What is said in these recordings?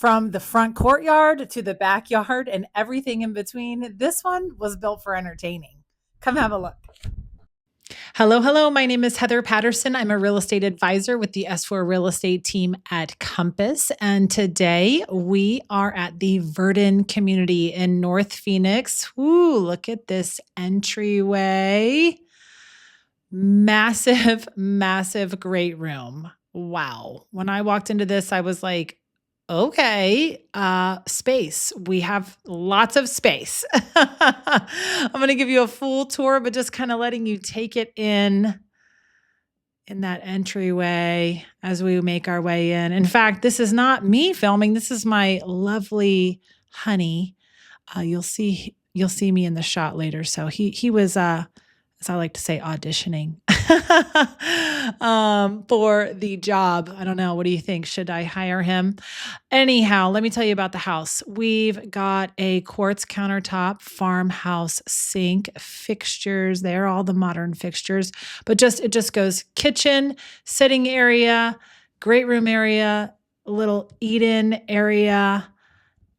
From the front courtyard to the backyard and everything in between, this one was built for entertaining. Come have a look. Hello, hello. My name is Heather Patterson. I'm a real estate advisor with the S4 Real Estate team at Compass. And today we are at the Verdin community in North Phoenix. Ooh, look at this entryway. Massive, massive great room. Wow. When I walked into this, I was like, okay, space. We have lots of space. I'm going to give you a full tour, but just kind of letting you take it in that entryway as we make our way in. In fact, this is not me filming. This is my lovely honey. You'll see me in the shot later. So he was, as I like to say, auditioning for the job. I don't know. What do you think? Should I hire him? Anyhow, let me tell you about the house. We've got a quartz countertop farmhouse sink, fixtures. They're all the modern fixtures, but it just goes kitchen, sitting area, great room area, a little eat-in area,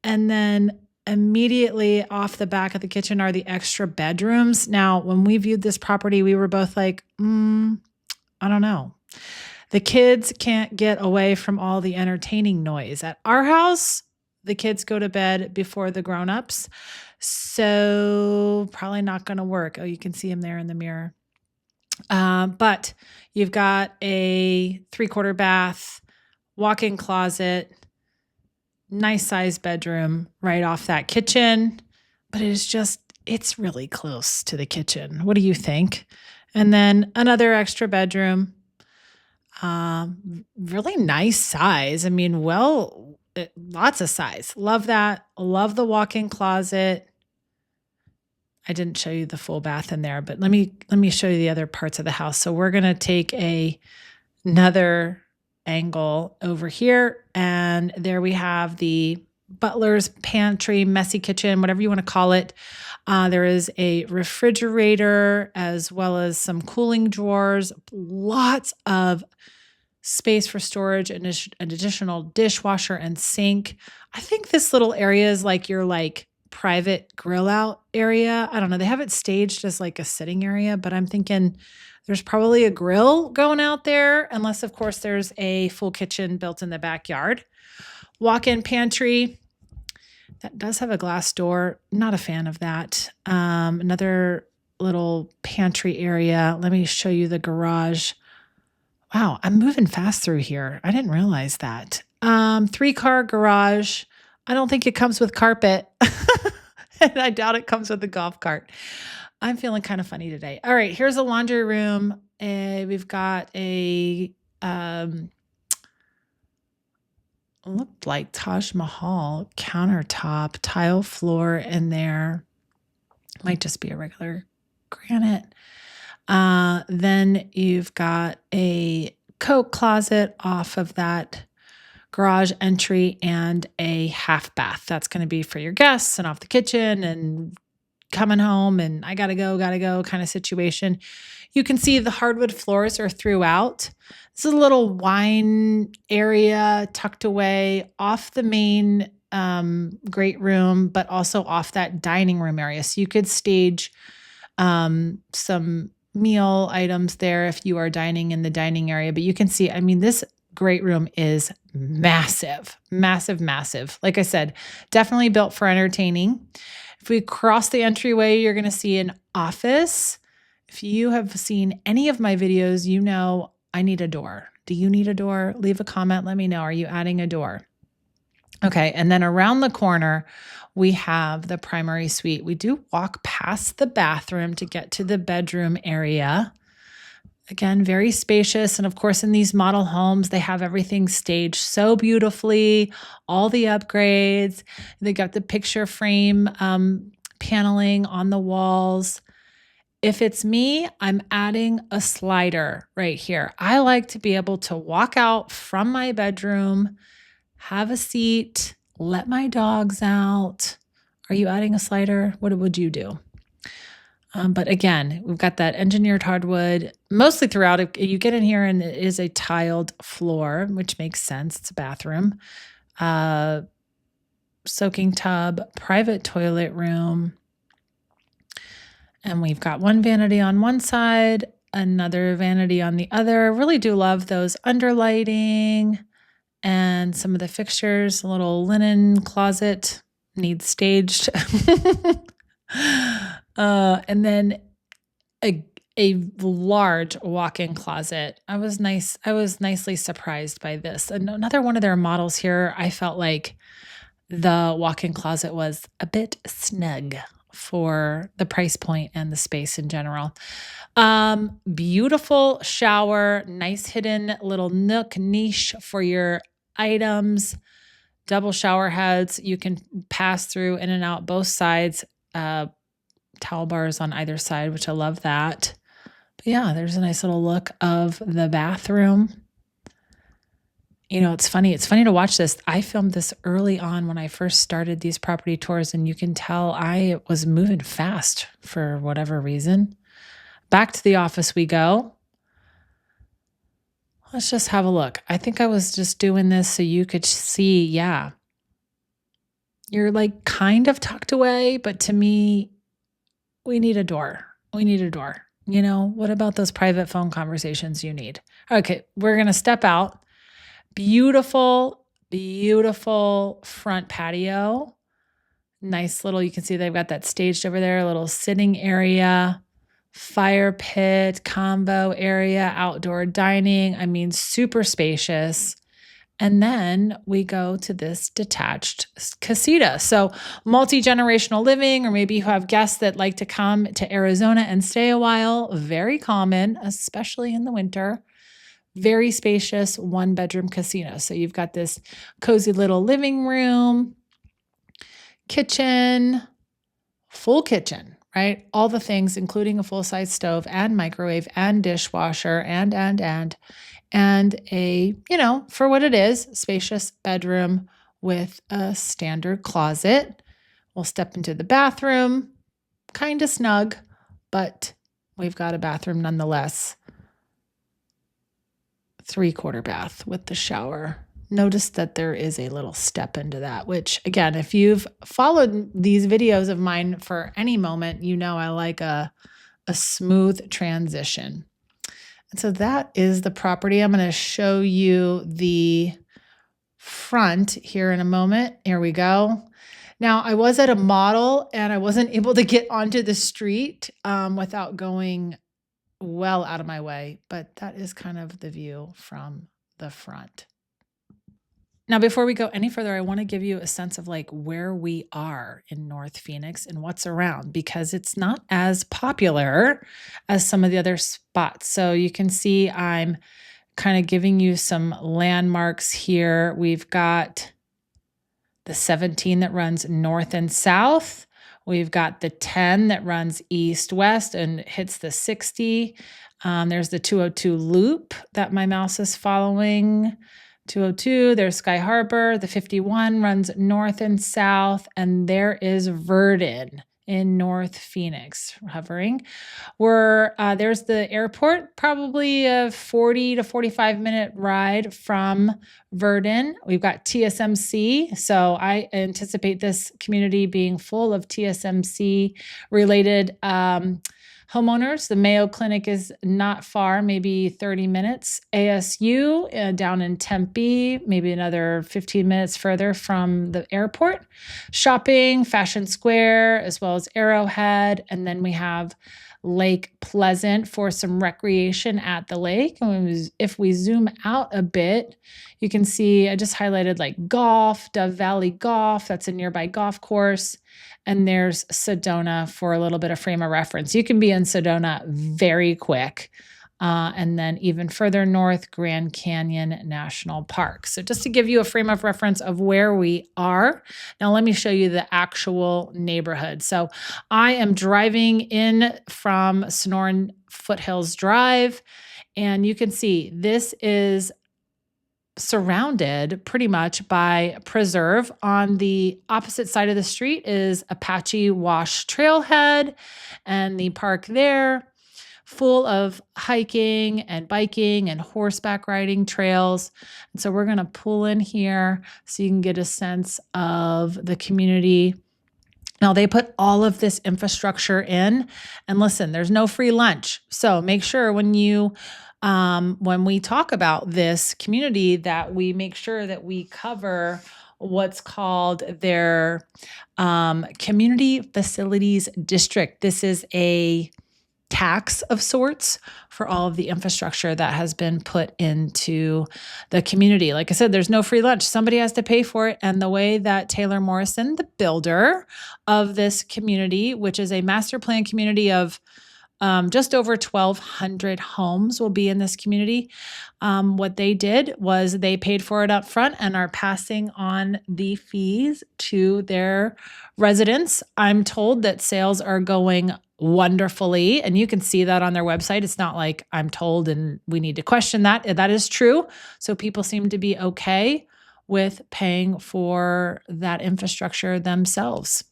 and then immediately off the back of the kitchen are the extra bedrooms. Now, when we viewed this property, we were both like, I don't know. The kids can't get away from all the entertaining noise. At our house, the kids go to bed before the grown-ups. So probably not going to work. Oh, you can see him there in the mirror. But you've got a 3/4 bath, walk-in closet, nice size bedroom right off that kitchen, but it's really close to the kitchen. What do you think? And then another extra bedroom, really nice size. I mean, lots of size. Love that. Love the walk-in closet. I didn't show you the full bath in there, but let me show you the other parts of the house. So we're going to take another angle over here. And there we have the butler's pantry, messy kitchen, whatever you want to call it. There is a refrigerator as well as some cooling drawers, lots of space for storage, and an additional dishwasher and sink. I think this little area is like your private grill out area. I don't know. They have it staged as like a sitting area, but I'm thinking there's probably a grill going out there, unless, of course, there's a full kitchen built in the backyard. Walk-in pantry. That does have a glass door. Not a fan of that. Another little pantry area. Let me show you the garage. Wow, I'm moving fast through here. I didn't realize that. 3-car garage. I don't think it comes with carpet. And I doubt it comes with a golf cart. I'm feeling kind of funny today. All right, here's a laundry room. We've got a looked like Taj Mahal countertop, tile floor in there. Might just be a regular granite. Then you've got a coat closet off of that garage entry and a half bath. That's going to be for your guests and off the kitchen and coming home and I gotta go kind of situation. You can see the hardwood floors are throughout. This is a little wine area tucked away off the main great room, but also off that dining room area. So you could stage some meal items there if you are dining in the dining area. But you can see, I mean, this great room is massive, massive, massive. Like I said, definitely built for entertaining. If we cross the entryway, you're going to see an office. If you have seen any of my videos, you know I need a door. Do you need a door? Leave a comment. Let me know. Are you adding a door? Okay. And then around the corner, we have the primary suite. We do walk past the bathroom to get to the bedroom area. Again, very spacious. And of course, in these model homes, they have everything staged so beautifully, all the upgrades. They got the picture frame paneling on the walls. If it's me, I'm adding a slider right here. I like to be able to walk out from my bedroom, have a seat, let my dogs out. Are you adding a slider? What would you do? But again, we've got that engineered hardwood mostly throughout. You get in here and it is a tiled floor, which makes sense. It's a bathroom. soaking tub, private toilet room. And we've got one vanity on one side, another vanity on the other. Really do love those underlighting and some of the fixtures. A little linen closet needs staged. And then a large walk-in closet. I was nicely surprised by this. And another one of their models here, I felt like the walk-in closet was a bit snug for the price point and the space in general. Beautiful shower, nice hidden little nook niche for your items, double shower heads. You can pass through in and out both sides, towel bars on either side, which I love that. But yeah, there's a nice little look of the bathroom. You know, it's funny to watch this. I filmed this early on when I first started these property tours, and you can tell I was moving fast for whatever reason. Back to the office we go. Let's just have a look. I think I was just doing this so you could see, yeah, you're like kind of tucked away, but to me, we need a door. We need a door. You know, what about those private phone conversations you need? Okay, we're going to step out. Beautiful, beautiful front patio. Nice little, you can see they've got that staged over there, a little sitting area, fire pit, combo area, outdoor dining. I mean, super spacious. And then we go to this detached casita. So multi-generational living, or maybe you have guests that like to come to Arizona and stay a while. Very common, especially in the winter. Very spacious one-bedroom casita. So you've got this cozy little living room, kitchen, full kitchen, right? All the things, including a full-size stove and microwave and dishwasher and a, you know, for what it is, spacious bedroom with a standard closet. We'll step into the bathroom, kind of snug, but we've got a bathroom nonetheless. 3/4 bath with the shower. Notice that there is a little step into that, which again, if you've followed these videos of mine for any moment, you know I like a smooth transition. And so that is the property. I'm going to show you the front here in a moment. Here we go. Now, I was at a model and I wasn't able to get onto the street without going well out of my way, but that is kind of the view from the front. Now, before we go any further, I want to give you a sense of like where we are in North Phoenix and what's around, because it's not as popular as some of the other spots. So you can see I'm kind of giving you some landmarks here. We've got the 17 that runs north and south. We've got the 10 that runs east-west and hits the 60. There's the 202 loop that my mouse is following. 202, there's Sky Harbor. The 51 runs north and south. And there is Verdin in North Phoenix hovering. There's the airport, probably a 40 to 45 minute ride from Verdin. We've got TSMC. So I anticipate this community being full of TSMC related homeowners. The Mayo Clinic is not far, maybe 30 minutes. ASU down in Tempe, maybe another 15 minutes further from the airport. Shopping, Fashion Square, as well as Arrowhead. And then we have Lake Pleasant for some recreation at the lake. And if we zoom out a bit, you can see I just highlighted like golf, Dove Valley Golf. That's a nearby golf course. And there's Sedona for a little bit of frame of reference. You can be in Sedona very quick. And then even further north, Grand Canyon National Park. So just to give you a frame of reference of where we are. Now let me show you the actual neighborhood. So I am driving in from Sonoran Foothills Drive, and you can see this is surrounded pretty much by preserve. On the opposite side of the street is Apache Wash Trailhead and the park there. full of hiking and biking and horseback riding trails. And so we're going to pull in here so you can get a sense of the community. Now, they put all of this infrastructure in, and listen, there's no free lunch. So make sure when we talk about this community that we make sure that we cover what's called their community facilities district. This is a tax of sorts for all of the infrastructure that has been put into the community. Like I said, there's no free lunch. Somebody has to pay for it. And the way that Taylor Morrison, the builder of this community, which is a master plan community of just over 1,200 homes will be in this community. What they did was they paid for it up front and are passing on the fees to their residents. I'm told that sales are going wonderfully, and you can see that on their website. It's not like I'm told and we need to question that. That is true. So people seem to be okay with paying for that infrastructure themselves.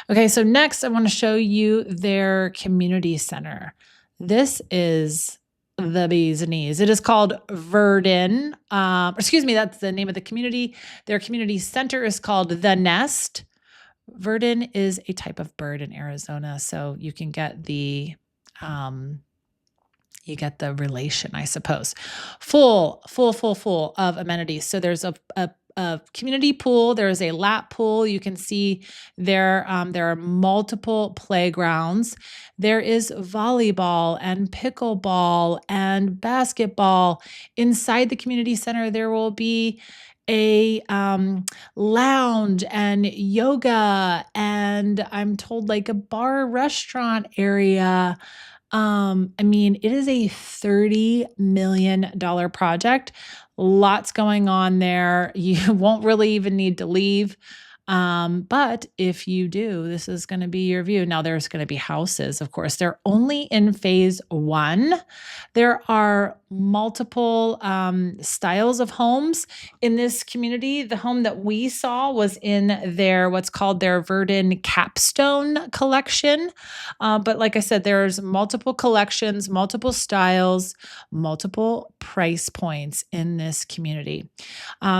Okay, so next I want to show you their community center. This is the bee's knees. It is called Verdin. That's the name of the community. Their community center is called The Nest. Verdin is a type of bird in Arizona, so you can get the relation, I suppose. Full of amenities. So there's a community pool. There is a lap pool. You can see there are multiple playgrounds. There is volleyball and pickleball and basketball. Inside the community center, there will be a lounge and yoga, and I'm told like a bar restaurant area. It is a $30 million project. Lots going on there. You won't really even need to leave. But if you do, this is going to be your view. Now there's going to be houses, of course. They're only in phase 1. There are multiple styles of homes in this community. The home that we saw was in their what's called their Verdin Capstone collection. But like I said, there's multiple collections, multiple styles, multiple price points in this community.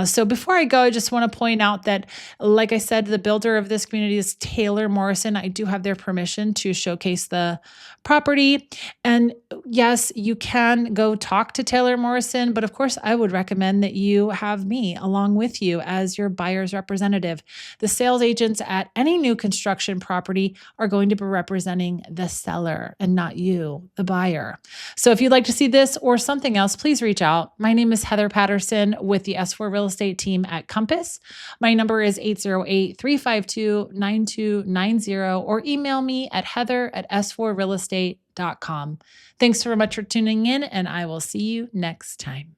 So before I go, I just want to point out that, like I said, the builder of this community is Taylor Morrison. I do have their permission to showcase the property. And yes, you can go talk to Taylor Morrison, but of course, I would recommend that you have me along with you as your buyer's representative. The sales agents at any new construction property are going to be representing the seller and not you, the buyer. So if you'd like to see this or something else, please reach out. My name is Heather Patterson with the S4 Real Estate team at Compass. My number is 808-352-9290 or email me at heather@s4realestate.com. Thanks so much for tuning in, and I will see you next time.